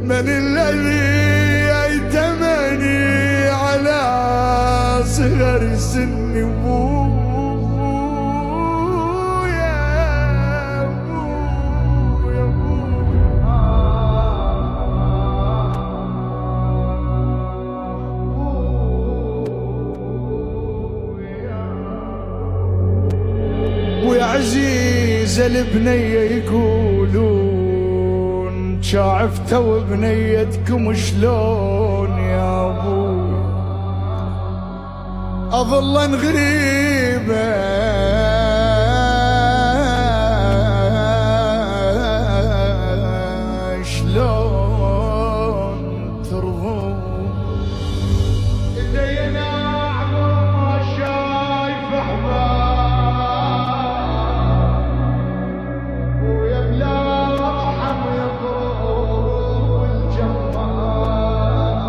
من الذي يأتمني على صغر سني ويا عزيز البنية يقولون شاعفتوا بنيتكم شلون يا ابوي اظل غريبة شلون ترضون زينا عمر شايف احباب ويا بلا ارحم يضرب الجمال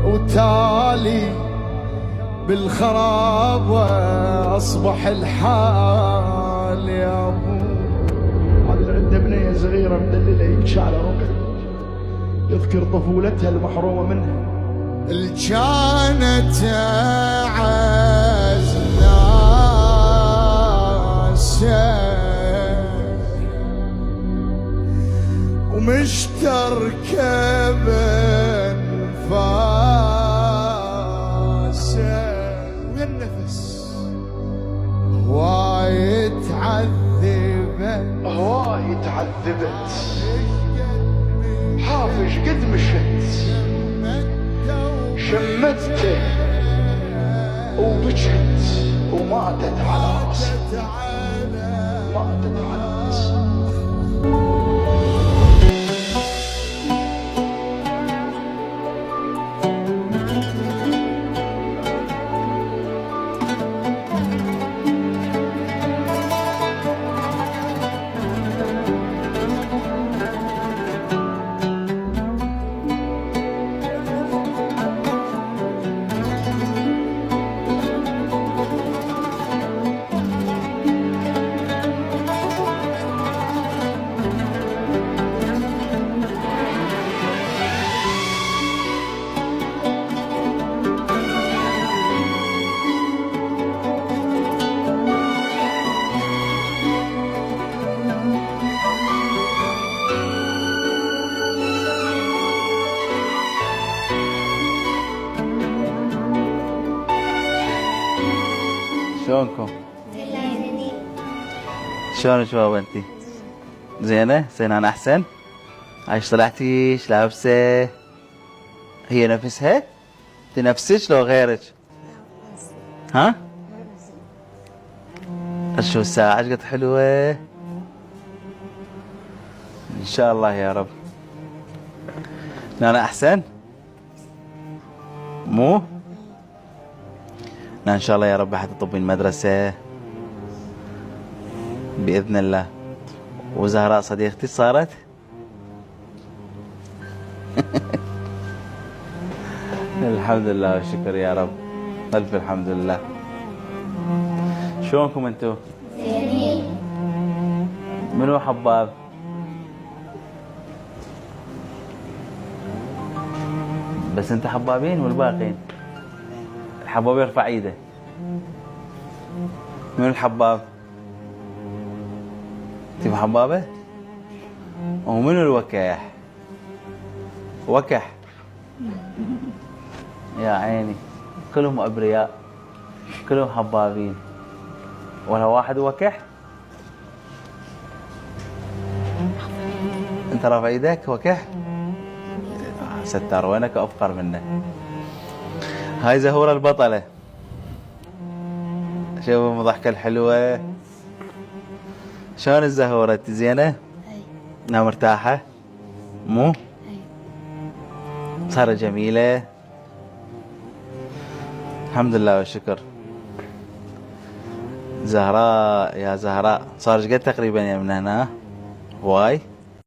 وتالي بالخراب واصبح الحال يا ابو. هذه عنده بنيه صغيره مدلله يمشي على ركب يذكر طفولتها المحرومه منها اللي كانت اعز ناسه ومشتركه بالفاسه والنفس هواي تعذبت حافش قد مشت شمته وبجت وماتت على راسي ماتت على راسي. شلونكم؟ شلونك بابا انتي؟ زينة؟ سنان احسن؟ عايش طلعتي؟ ايش لابسة؟ هي نفسها؟ انتي نفسك لو غيرك؟ ها؟ شو الساعة قد حلوة؟ ان شاء الله يا رب. نانا احسن؟ مو؟ ان شاء الله يا رب حتطبين المدرسة بإذن الله. وزهراء صديقتي صارت الحمد لله والشكر يا رب. ألف الحمد لله. شلونكم انتو؟ زينين. منو حباب؟ بس انت حبابين والباقين؟ الحباب يرفع ايده. من الحباب؟ انت حبابه؟ ومن الوكح؟ وكح يا عيني كلهم ابرياء كلهم حبابين ولا واحد وكح؟ انت رافع ايدك وكح؟ ستار وينك افقر منه. هاي زهورة البطلة. شوفوا الضحكة الحلوة. شلون الزهورة؟ انت زينة؟ اي. مرتاحة؟ مو؟ اي. صارت جميلة؟ الحمد لله والشكر. زهراء يا زهراء صار قد تقريبا يا من هنا؟ واي؟